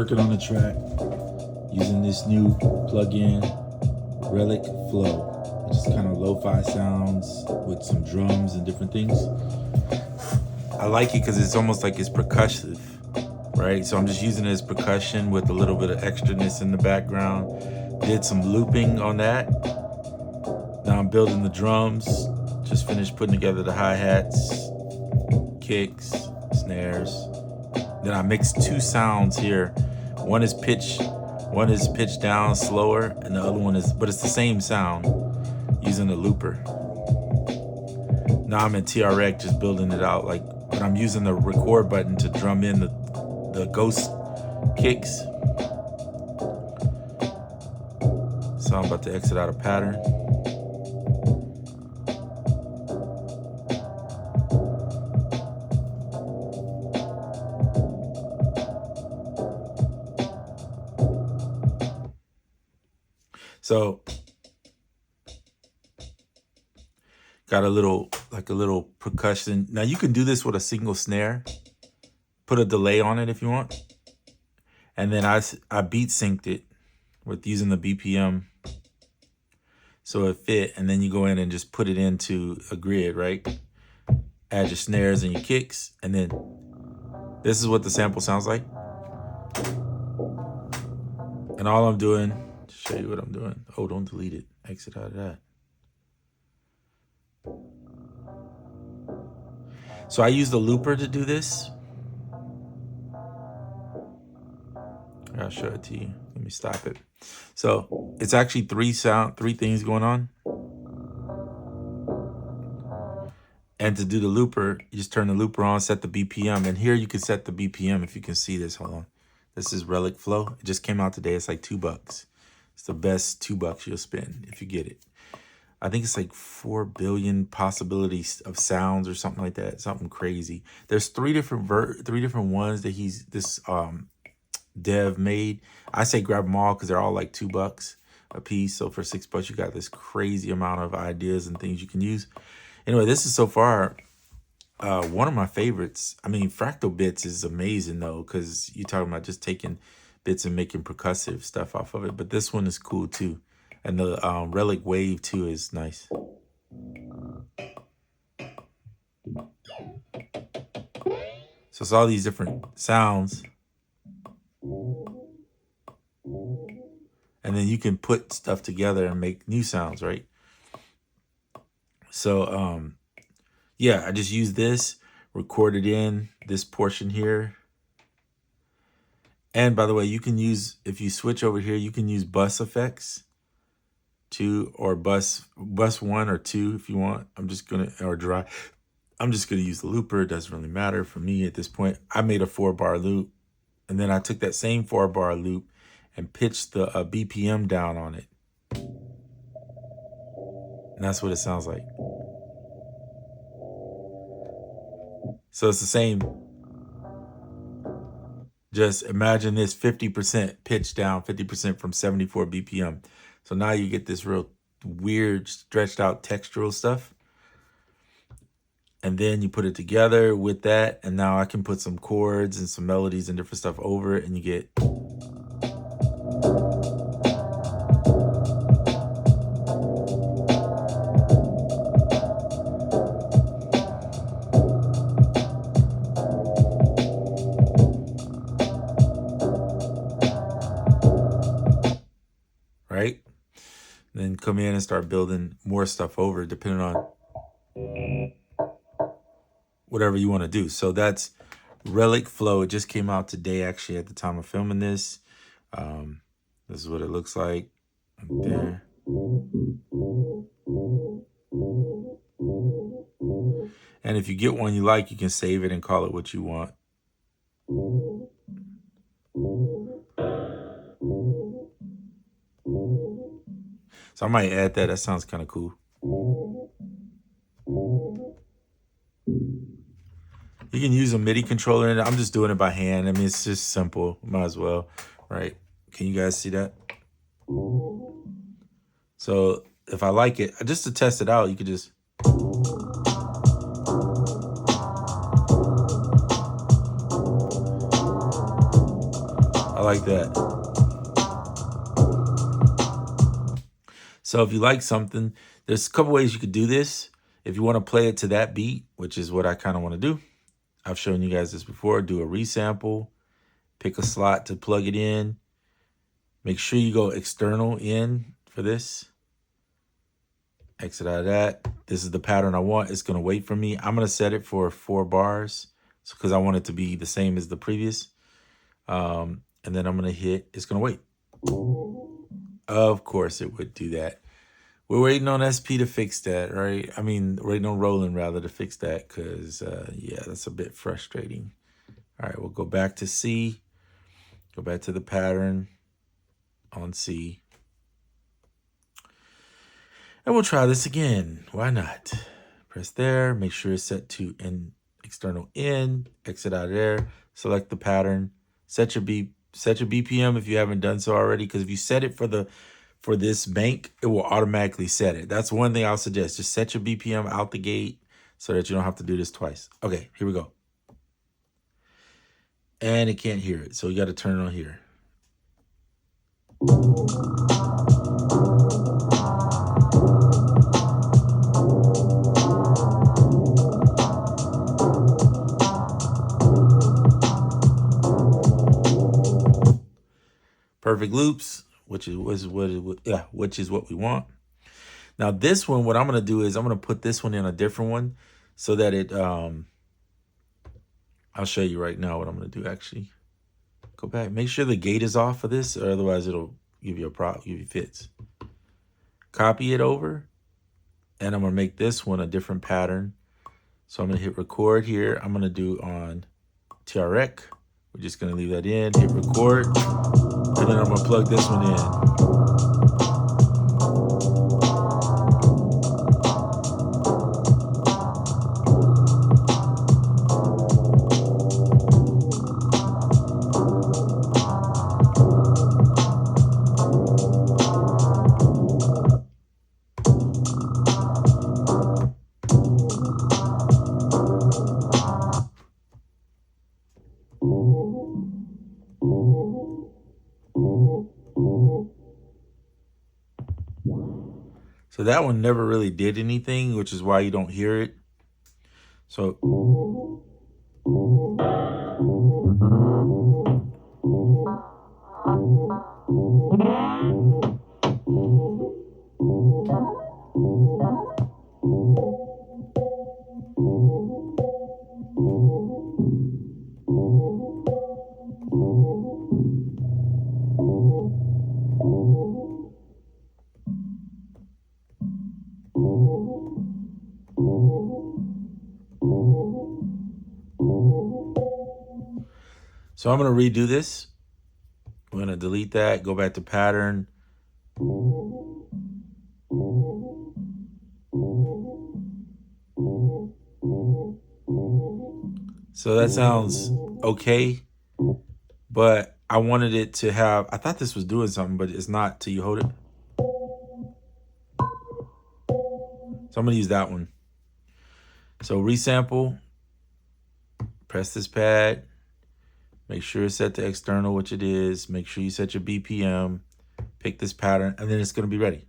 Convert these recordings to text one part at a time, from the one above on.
working on the track using this new plugin, Relic Flow, which is kind of lo-fi sounds with some drums and different things. I like it because it's almost like it's percussive, right? So I'm just using it as percussion with a little bit of extraness in the background. Did some looping on that. Now I'm building the drums. Just finished putting together the hi-hats, kicks, snares. Then I mixed two sounds here. One is pitched down slower, and the other one is, but it's the same sound using a looper. Now I'm in TRX just building it out, but I'm using the record button to drum in the ghost kicks. So I'm about to exit out of pattern. So got a little percussion. Now you can do this with a single snare. Put a delay on it if you want. And then I beat synced it with using the BPM. So it fit, and then you go in and just put it into a grid, right? Add your snares and your kicks, and then this is what the sample sounds like. And all I'm doing, to show you what I'm doing. Oh, don't delete it. Exit out of that. So I use the looper to do this. I'll show it to you. Let me stop it. So it's actually three things going on. And to do the looper, you just turn the looper on, set the BPM. And here you can set the BPM if you can see this. Hold on. This is Relic Flow. It just came out today. It's like $2. It's the best $2 you'll spend if you get it. I think it's like 4 billion possibilities of sounds or something like that. Something crazy. There's three different ones that this dev made. I say grab them all because they're all like $2 a piece. So for $6, you got this crazy amount of ideas and things you can use. Anyway, this is so far one of my favorites. I mean, Fractal Bits is amazing though, because you're talking about just taking bits and making percussive stuff off of it. But this one is cool too. And the Relic Wave too is nice. So it's all these different sounds. And then you can put stuff together and make new sounds, right? So, yeah, I just used this, recorded in this portion here. And by the way, you can use, if you switch over here, you can use bus effects. 2 or bus 1 or 2 if you want. I'm just gonna use the looper. It doesn't really matter for me at this point. I made a 4-bar loop, and then I took that same 4-bar loop and pitched the BPM down on it. And that's what it sounds like. So it's the same. Just imagine this 50% pitch down, 50% from 74 BPM. So now you get this real weird, stretched out textural stuff. And then you put it together with that. And now I can put some chords and some melodies and different stuff over it. And you get... right? Then come in and start building more stuff over depending on whatever you want to do. So that's Relic Flow. It just came out today, actually, at the time of filming this. This is what it looks like up there. And if you get one you like, you can save it and call it what you want. So I might add that. That sounds kind of cool. You can use a MIDI controller in it. I'm just doing it by hand. I mean, it's just simple. Might as well, right? Can you guys see that? So if I like it, just to test it out, you could just... I I like that. So if you like something, there's a couple ways you could do this. If you want to play it to that beat, which is what I kind of want to do. I've shown you guys this before. Do a resample. Pick a slot to plug it in. Make sure you go external in for this. Exit out of that. This is the pattern I want. It's going to wait for me. I'm going to set it for 4 bars because I want it to be the same as the previous. And then I'm going to hit, it's going to wait. Of course it would do that. We're waiting on SP to fix that, right? I mean, waiting on Roland rather to fix that because, yeah, that's a bit frustrating. All right, we'll go back to C. Go back to the pattern on C. And we'll try this again. Why not? Press there. Make sure it's set to external in. Exit out of there. Select the pattern. Set your BPM if you haven't done so already. Because if you set it for this bank, it will automatically set it. That's one thing I'll suggest. Just set your BPM out the gate so that you don't have to do this twice. Okay, here we go. And it can't hear it, so you got to turn it on here. Perfect loops, which is what we want. Now this one, what I'm going to do is I'm going to put this one in a different one so that it, I'll show you right now what I'm going to do actually. Go back, make sure the gate is off for this, or otherwise it'll give you fits. Copy it over, and I'm going to make this one a different pattern. So I'm going to hit record here. I'm going to do on TREC. We're just going to leave that in, hit record, and then I'm going to plug this one in. So that one never really did anything, which is why you don't hear it. So I'm going to redo this. We're going to delete that, go back to pattern. So that sounds okay, but I wanted it to have, I thought this was doing something, but it's not till you hold it. So I'm going to use that one. So resample, press this pad. Make sure it's set to external, which it is. Make sure you set your BPM. Pick this pattern, and then it's going to be ready.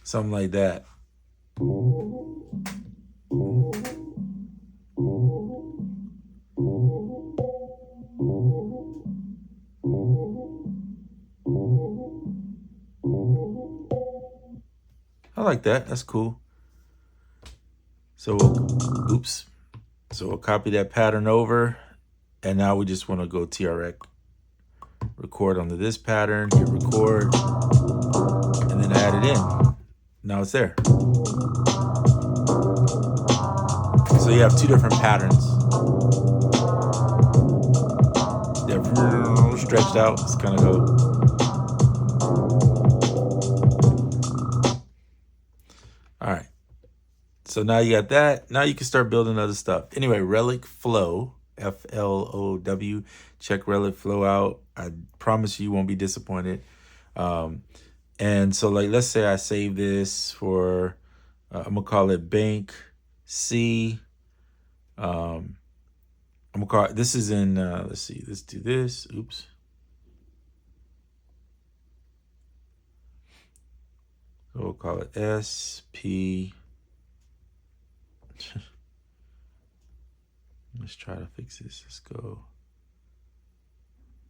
Something like that. I like that. That's cool. So we'll copy that pattern over, and now we just want to go TREC. Record onto this pattern, hit record, and then add it in. Now it's there. So you have 2 different patterns. They're stretched out. It's kind of go. All right. So now you got that. Now you can start building other stuff. Anyway, Relic Flow, FLOW. Check Relic Flow out. I promise you won't be disappointed. And so like, let's say I save this for, I'm gonna call it bank C. I'm gonna call it, this is in, let's see, let's do this. Oops. So we'll call it SP. Let's try to fix this. Let's go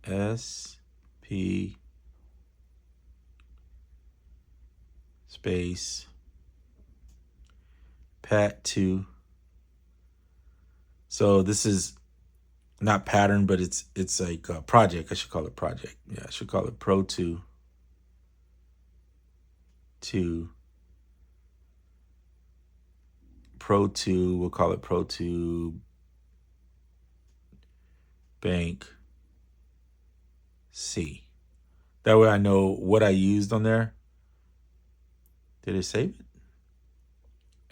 SP space pat2. So this is not pattern, but it's like a project. I should call it project. Yeah, I should call it Pro2 Pro2. We'll call it Pro2 bank C. That way I know what I used on there. Did it save it?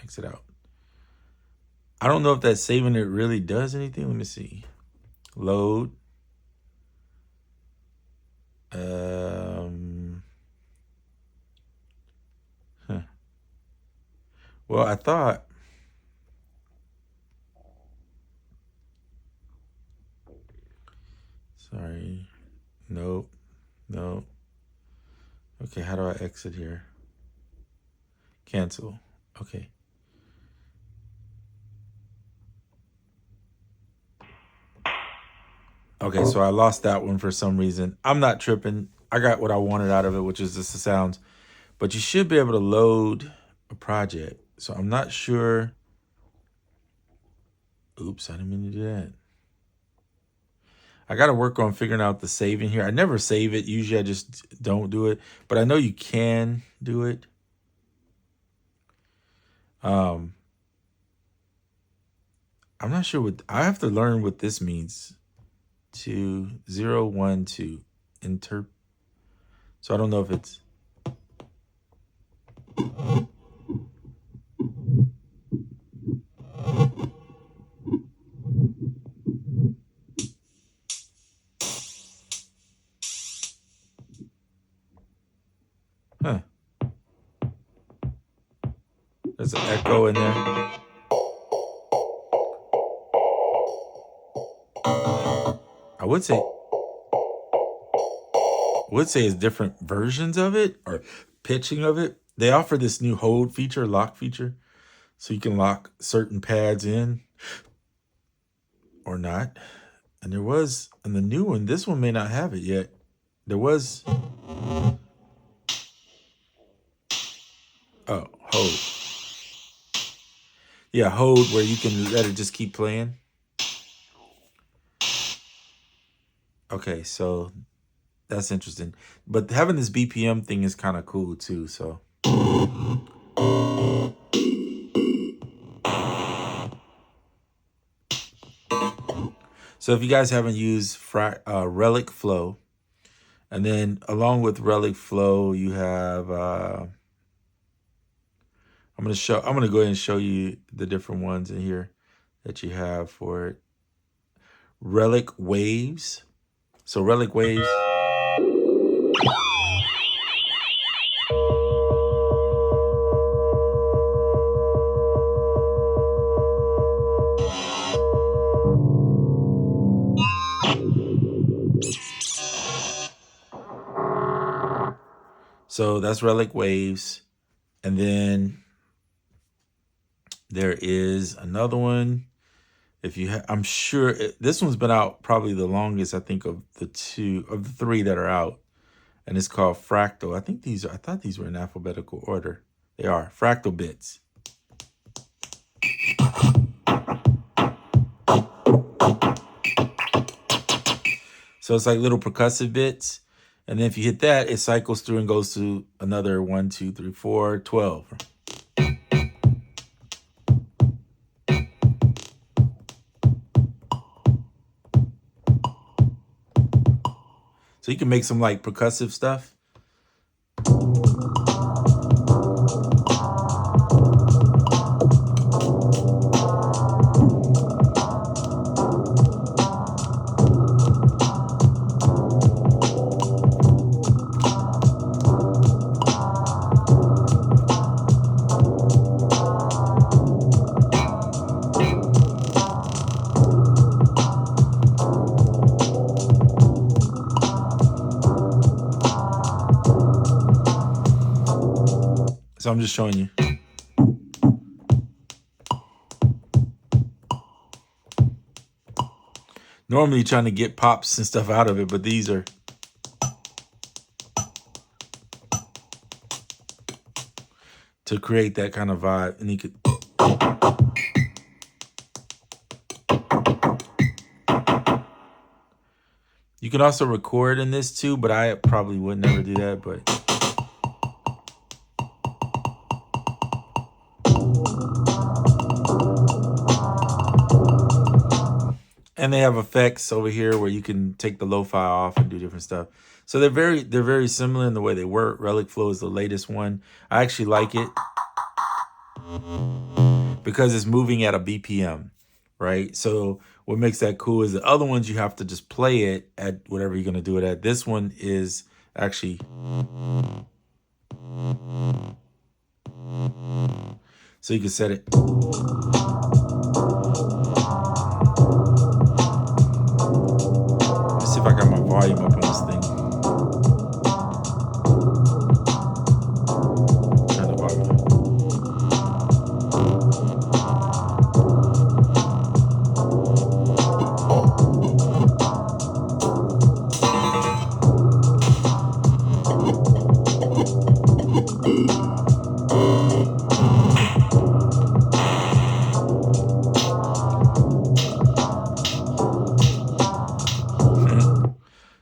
Exit out. I don't know if that saving it really does anything. Let me see. Load. Well, I thought. Sorry. Nope. No. Okay, how do I exit here? Cancel. Okay. Okay, so I lost that one for some reason. I'm not tripping. I got what I wanted out of it, which is just the sounds. But you should be able to load a project. So I'm not sure. Oops, I didn't mean to do that. I got to work on figuring out the saving here. I never save it. Usually I just don't do it. But I know you can do it. I'm not sure what, I have to learn what this means. 2012 inter. So I don't know if it's. Huh. There's an echo in there. I would say it's different versions of it or pitching of it. They offer this new hold feature, lock feature, so you can lock certain pads in or not. And there was, and the new one, this one may not have it yet. There was, oh, hold. Yeah, hold where you can let it just keep playing. Okay, so that's interesting. But having this BPM thing is kind of cool too, so. So if you guys haven't used Relic Flow, and then along with Relic Flow, you have, I'm gonna go ahead and show you the different ones in here that you have for it. Relic Waves. So Relic Waves. So that's Relic Waves. And then there is another one. If you have, I'm sure this one's been out probably the longest, I think, of the three that are out. And it's called Fractal. I thought these were in alphabetical order. They are Fractal Bits. So it's like little percussive bits. And then if you hit that, it cycles through and goes to another 1, 2, 3, 4, 12. So you can make some like percussive stuff. So I'm just showing you. Normally trying to get pops and stuff out of it, but these are to create that kind of vibe. And you can also record in this too, but I probably would never do that, but and they have effects over here where you can take the lo-fi off and do different stuff. So they're very similar in the way they work. Relic Flow is the latest one. I actually like it because it's moving at a BPM, right? So what makes that cool is the other ones you have to just play it at whatever you're gonna do it at. This one is actually, so you can set it. Let's see if I got my volume up on this thing. Turn the volume up.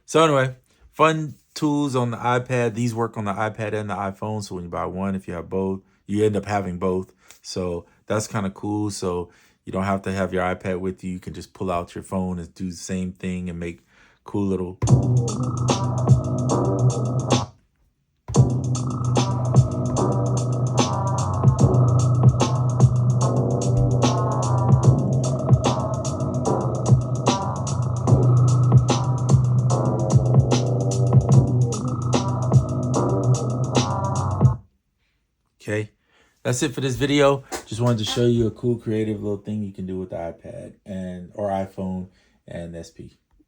So anyway, fun tools on the iPad. These work on the iPad and the iPhone. So when you buy one, if you have both, you end up having both. So that's kind of cool. So you don't have to have your iPad with you. You can just pull out your phone and do the same thing and make cool little. Okay, that's it for this video. Just wanted to show you a cool creative little thing you can do with the iPad or iPhone and SP.